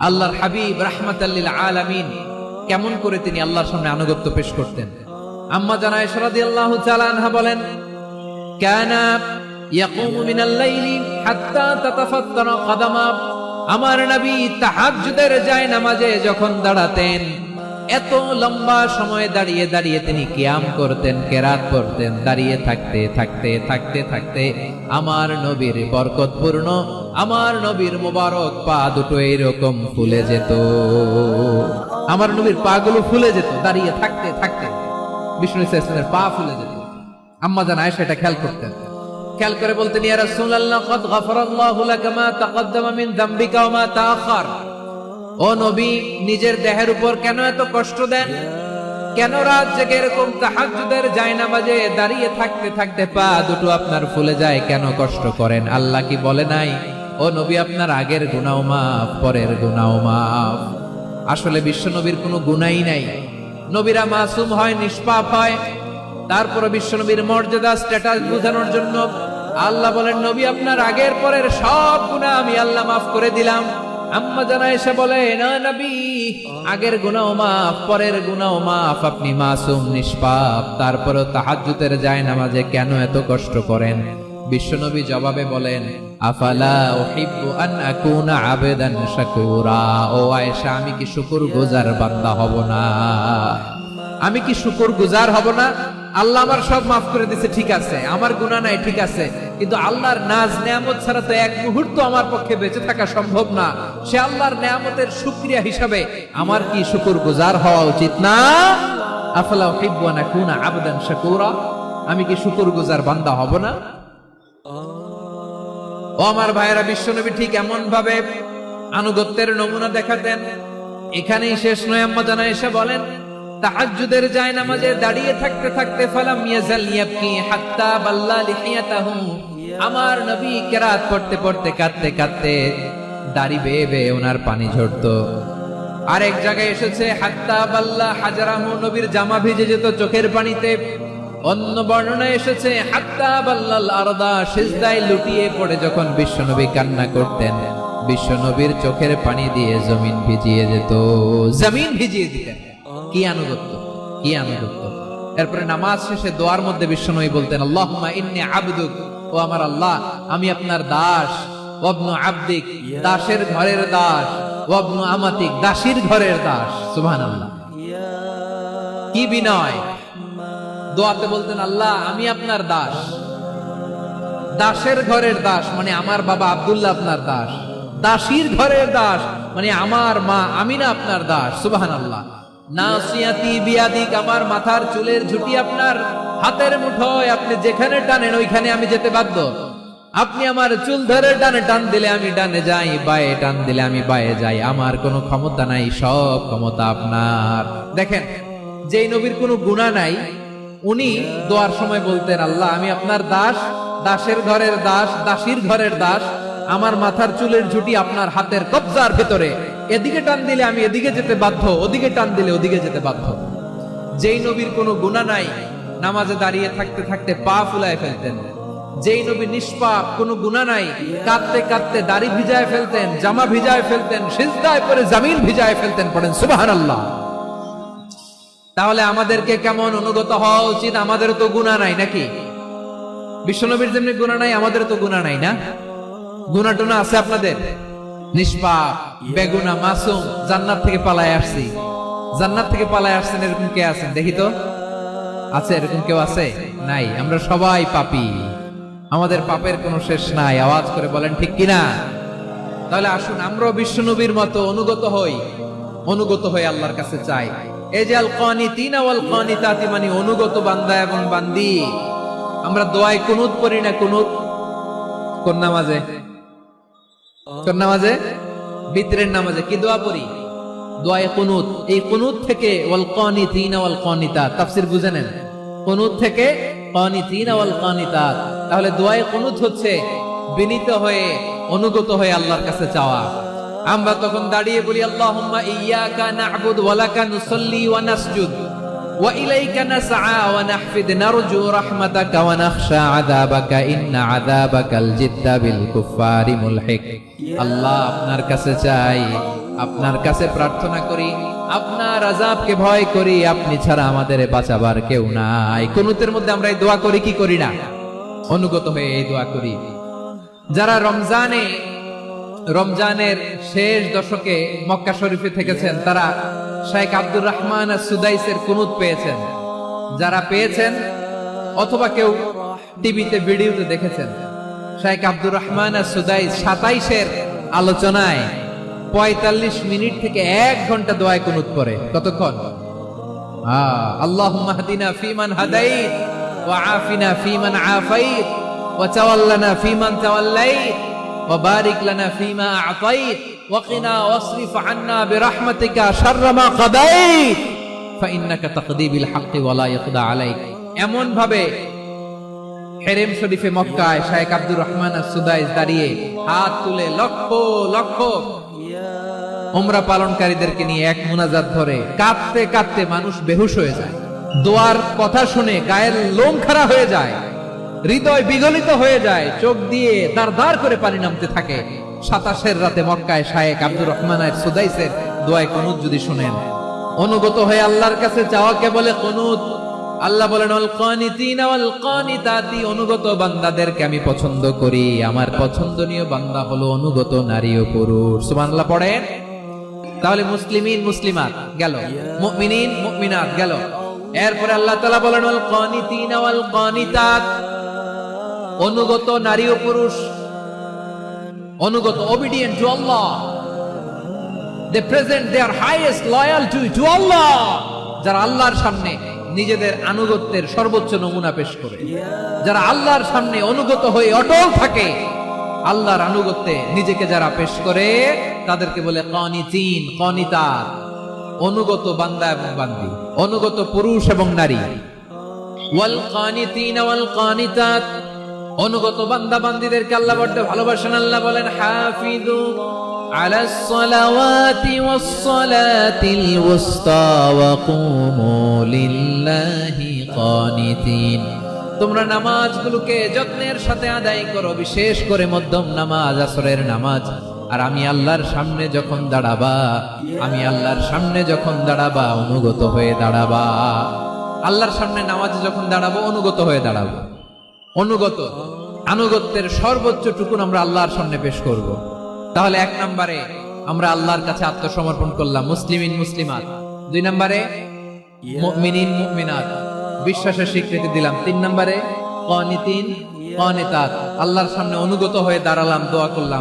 আল্লাহর হাবিব রাহমাতাল লিল আলামিন কেমন করে তিনি আল্লাহর সামনে আনুগত্য পেশ করতেন। আম্মা জানা আয়েশা রাদিয়াল্লাহু তাআলা আনহা বলেন, কানা ইয়াকুমু মিনাল লাইলি হাত্তা তাতাফাত্তারা কদামা। আমার নবী তাহাজ্জুদের যায় নামাজে যখন দাঁড়াতেন, এত লম্বা সময় দাঁড়িয়ে দাঁড়িয়ে তিনি কিয়াম করতেন, কেরাত পড়তেন। দাঁড়িয়ে থাকতে থাকতে থাকতে থাকতে আমার নবীর বরকতপূর্ণ, আমার নবীর মোবারক পা দুটো এরকম ফুলে যেত। আমার নবীর পা গুলো ফুলে যেত দাঁড়িয়ে থাকতে থাকতে। বিষ্ণু ইসলামের পা ফুলে যেত। আম্মা জান আয়েশা এটা খেয়াল করতেন। খেয়াল করে বলতেন, ইয়া রাসূলুল্লাহ কদ গফারাল্লাহু লাকা মা তাকদ্দামা মিন যামবিকা ওয়া মা তাআখার। ও নবী, নিজের দেহের উপর কেন এত কষ্ট দেন? কেন রাত জেগে এরকম তাহাজ্জুদের জায়নামাজে দাঁড়িয়ে থাকতে থাকতে পা দুটো আপনার ফুলে যায়? কেন কষ্ট করেন? আল্লাহ কি বলে নাই, ও নবী আপনার আগের গুনাহ মাফ, পরের গুনাহ মাফ? আসলে বিশ্ব নবীর কোনো গুনাহই নাই। নবীরা মাসুম হয়, নিষ্পাপ হয়। তারপরে বিশ্ব নবীর মর্যাদা, স্ট্যাটাস বোঝানোর জন্য আল্লাহ বলেন, নবী আপনার আগের পরের সব গুনাহ আমি আল্লাহ মাফ করে দিলাম। আম্মা জানা এসে বলে, না নবী, আগের গুনাহ মাফ, পরের গুনাহ মাফ, আপনি মাসুম, নিষ্পাপ, তারপরে তাহাজ্জুদের জায়নামাজে কেন এত কষ্ট করেন? বিশ্বনবী জবাবে বলেন, আফালা উহিব্বু আন আকুনা আবেদান শাকুরা। ও আয়েশা, আমি কি শুকরগুজার বান্দা হব না? আমি কি শুকরগুজার হব না? আল্লাহ আমার সব মাফ করে দিয়েছে, ঠিক আছে, আমার গুনাহ নাই, ঠিক আছে, কিন্তু আল্লাহর নাজ নেয়ামত ছাড়া তো এক মুহূর্ত আমার পক্ষে বেঁচে থাকা সম্ভব না। সে আল্লাহর নেয়ামতের শুকরিয়া হিসাবে আমার কি শুকরগুজার হওয়া উচিত না? আফালা উহিব্বু আন আকুনা আবদান শাকুরা। আমি কি শুকরগুজার বান্দা হব না? ও আমার ভাইয়েরা, বিশ্বনবী ঠিক এমন ভাবে আনুগত্যের নমুনা দেখাতেন। এখানেই শেষ নয়। আম্মা জানা এসে বলেন, তাহাজ্জুদের জায়নামাজে দাঁড়িয়ে থাকতে থাকতে ফালাম ইয়াজাল ইয়াবকি হাত্তা বাল্লা লিহিয়াতাহু। আমার নবী কেরাত পড়তে পড়তে কাঁদতে কাঁদতে দাড়ি বেয়ে বেয়ে ওনার পানি ঝরতো। আরেক জায়গায় এসেছে হাত্তা বাল্লা হাজারাহু, নবীর জামা ভিজে যেত চোখের পানিতে। অন্য বর্ণনায় এসেছে হাত্তা বাল্লাল আরদা, সিজদায় লুটিয়ে পড়ে যখন বিশ্বনবী কান্না করতেন, বিশ্বনবীর চোখের পানি দিয়ে জমিন ভিজিয়ে যেত, জমিন ভিজিয়ে দিতেন। কি আনুগত্য, কি আনুগত্য! এরপরে নামাজ শেষে দোয়ার মধ্যে বিশ্বনবী বলতেন, আল্লাহুম্মা ইন্নী আবদুক, ও আমার আল্লাহ, আমি আপনার দাস। ওয়াবনু আবদিক, দাসের ঘরের দাস। ওয়াবনু আমাতিক, দাসীর ঘরের দাস। সুবহানাল্লাহ, কি বিনয়! দোয়াতে বলতেন, আল্লাহ আমি আপনার দাস। দাসের ঘরের দাস মানে আমার বাবা আব্দুল্লাহ আপনার দাস। দাসীর ঘরের দাস মানে আমার মা আমিনা আপনার দাস। সুবহানাল্লাহ। নাসিয়াতি বিয়াদিক, আমার মাথার চুলের ঝুঁটি আপনার হাতের মুঠোয়, আপনি যেখানে টানেন ওইখানে আমি যেতে বাধ্য। আপনি আমার চুল ধরে ডানে টান দিলে আমি ডানে যাই, বায়ে টান দিলে আমি বায়ে যাই। আমার কোনো ক্ষমতা নাই, সব ক্ষমতা আপনার। দেখেন, যেই নবীর কোনো গুনাহ নাই, উনি দোয়ার সময় বলতেন, আল্লাহ আমি আপনার দাস, দাসের ঘরের দাস, দাসীর ঘরের দাস। আমার মাথার চুলের ঝুঁটি আপনার হাতের কবজার ভেতরে, এদিকে টান দিলে আমি এদিকে যেতে বাধ্য, ওদিকে টান দিলে ওদিকে যেতে বাধ্য। যেই নবীর কোনো গুনাহ নাই, নামাজে দাঁড়িয়ে থাকতে থাকতে পা ফুলায় ফেলতেন। যেই নবী নিষ্পাপ, কোনো গুনাহ নাই, কাঁদতে কাঁদতে দাড়ি ভিজায় ফেলতেন, জামা ভিজায় ফেলতেন, সিজদায় পড়ে জমিন ভিজায় ফেলতেন। পড়েন সুবহানাল্লাহ। তাহলে আমাদেরকে কেমন অনুগত হওয়া উচিত? আমাদের তো গুনাহ নাই নাকি? বিশ্বনবীর যেমনি গুনাহ নাই, আমাদের তো গুনাহ নাই না? গুনাহ টুনা আছে আপনাদের? নিষ্পাপ, বেগুনা, মাসুম, জান্নাত থেকে পালায় আসছি। জান্নাত থেকে পালায় আসছেন এরকম কে আছেন দেখি তো? আছে এরকম কেউ? আছে? নাই। আমরা সবাই পাপী, আমাদের পাপের কোনো শেষ নাই। আওয়াজ করে বলেন ঠিক কিনা? তাহলে আসুন আমরাও বিশ্বনবীর মতো অনুগত হই, অনুগত হয়ে আল্লাহর কাছে চাই। এই যে আল কানিতিনা ওয়াল কানিতাতি, মানে অনুগত বান্দা এবং বান্দি। আমরা দোয়ায় কুনুত পড়ি না? কুনুত কোন নামাজে? কোন নামাজে? বিতরের নামাজে কি দোয়া পড়ি? দোয়ায়ে কুনুত। এই কুনুত থেকে ওয়াল কানিতিনা ওয়াল কানিতাত, তাফসীর বুঝে নেন। কুনুত থেকে কানিতিনা ওয়াল কানিতাত। তাহলে দোয়ায়ে কুনুত হচ্ছে বিনীত হয়ে, অনুগত হয়ে আল্লাহর কাছে চাওয়া। আমরা তখন দাঁড়িয়ে বলি, আল্লাহুম্মা ইয়্যাকা না'বুদু ওয়া লাকা নুসাল্লি ওয়া নাসজুদ ওয়া ইলাইকা নাসআ ওয়া নাহফিদ নারজু রাহমাতাকা ওয়া নাখশা আযাবাকা ইন্না আযাবাকাল জিদ্দা বিল কুফারি মুলহিক। আল্লাহ আপনার কাছে চাই, আপনার কাছে প্রার্থনা করি, আপনার আযাবকে ভয় করি, আপনি ছাড়া আমাদের বাঁচাবার কেউ নাই। কুনুতের মধ্যে আমরা এই দোয়া করি কি করি না? অনুগত হয়ে এই দোয়া করি। যারা রমজানের শেষ দশকে মক্কা শরীফে থেকেছেন, তারা শাইখ আব্দুর রহমান সুদাইসের কুনুত পেয়েছেন। যারা পেয়েছেন অথবা কেউ টিভিতে ভিডিওতে দেখেছেন, শাইখ আব্দুর রহমান সুদাইস 27-এর আলোচনায় 45 মিনিট থেকে 1 ঘন্টা দোয়ায় কুনুত পড়ে। কতক্ষণ? আল্লাহুম্মা হদিনা ফিমান হাদাইত ওয়া আফিনা ফিমান আফাইত ওয়া তাওয়াল্লানা ফিমান তাওয়াল্লাইত ওয়া বারিক লানা ফিমা আ'তাইত ওয়া কিনা ওয়াসরিফ আন্না বিরহমাতিকা শাররা মা কাদাইত ফাইন্নাকা তাকদি বিল হাক্কি ওয়া লা ইয়াকদা আলাইক। এমন ভাবে হেরেম শরীফে মক্কায় শাইখ আব্দুর রহমান সুদাইস দাঁড়িয়ে হাত তুলে লক্ষ লক্ষ উমরা পালনকারীদেরকে নিয়ে এক মুনাজাত ধরে কাঁদতে কাঁদতে মানুষ বেহুশ হয়ে যায়। দোয়ার কথা শুনে গায়ের লোম খাড়া হয়ে যায়, হৃদয় বিগলিত হয়ে যায়, চোখ দিয়ে দাঁড় দাঁড় করে পানি নামতে থাকে। 27-এর রাতে মক্কায় শাইখ আব্দুর রহমান সুদাইসের দোয়ায় কুনুত যদি শুনেন, অনুগত হয়ে আল্লাহর কাছে চাওয়াকে বলে কুনুত। আল্লাহ বলেন আল কানিতিনা ওয়াল কানিতাতি, অনুগত বান্দাদেরকে আমি পছন্দ করি। আমার পছন্দনীয় বান্দা হলো অনুগত নারী ও পুরুষ। সুবহানাল্লাহ পড়েন। তাহলে মুসলিমিন মুসলিমাত গেল, মুমিনিন মুমিনাত গেল। এরপরে আল্লাহ তাআলা বলেন আল কানিতিনা ওয়াল কানিতাত, অনুগত নারী ও পুরুষ, অনুগত obedient to Allah, they present their highest loyalty to Allah, যারা আল্লাহর সামনে নিজেদের আনুগত্যের সর্বোচ্চ নমুনা পেশ করে, যারা আল্লাহর সামনে অনুগত হয়ে অটল থাকে, আল্লাহর আনুগত্যে নিজেকে যারা পেশ করে, তাদেরকে বলে কানিতিন কানিতাত, অনুগত বান্দা এবং বান্দি, অনুগত পুরুষ এবং নারী। ওয়াল কানিতিন ওয়াল কানিতাত, অনুগত বান্দা বান্দীদেরকে আল্লাহ বড় ভালোবাসেন। আল্লাহ বলেন হাফিজু আলাস সালাওয়াতি ওয়াস সালাতিল ওয়াসতা ওয়া কুমু লিল্লাহি কানিতিন, তোমরা নামাজগুলোকে যত্নের সাথে আদায় করো, বিশেষ করে মধ্যম নামাজ, আসরের নামাজ। আর আমি আল্লাহর সামনে যখন দাঁড়াবা, আমি আল্লাহর সামনে যখন দাঁড়াবা অনুগত হয়ে দাঁড়াবা। আল্লাহর সামনে নামাজে যখন দাঁড়াবো অনুগত হয়ে দাঁড়াবো। অনুগত, আনুগত্যের সর্বোচ্চ টুকুন আমরা আল্লাহর সামনে পেশ করব। তাহলে 1 নম্বরে আমরা আল্লাহর কাছে আত্মসমর্পণ করলাম, মুসলিমিন মুসলিমাত। 2 নম্বরে মুমিনিন মুমিনাত, বিশ্বাসের স্বীকৃতি দিলাম। 3 নম্বরে কানিতিন কানিতাত, আল্লাহর সামনে অনুগত হয়ে দাঁড়ালাম, দোয়া করলাম।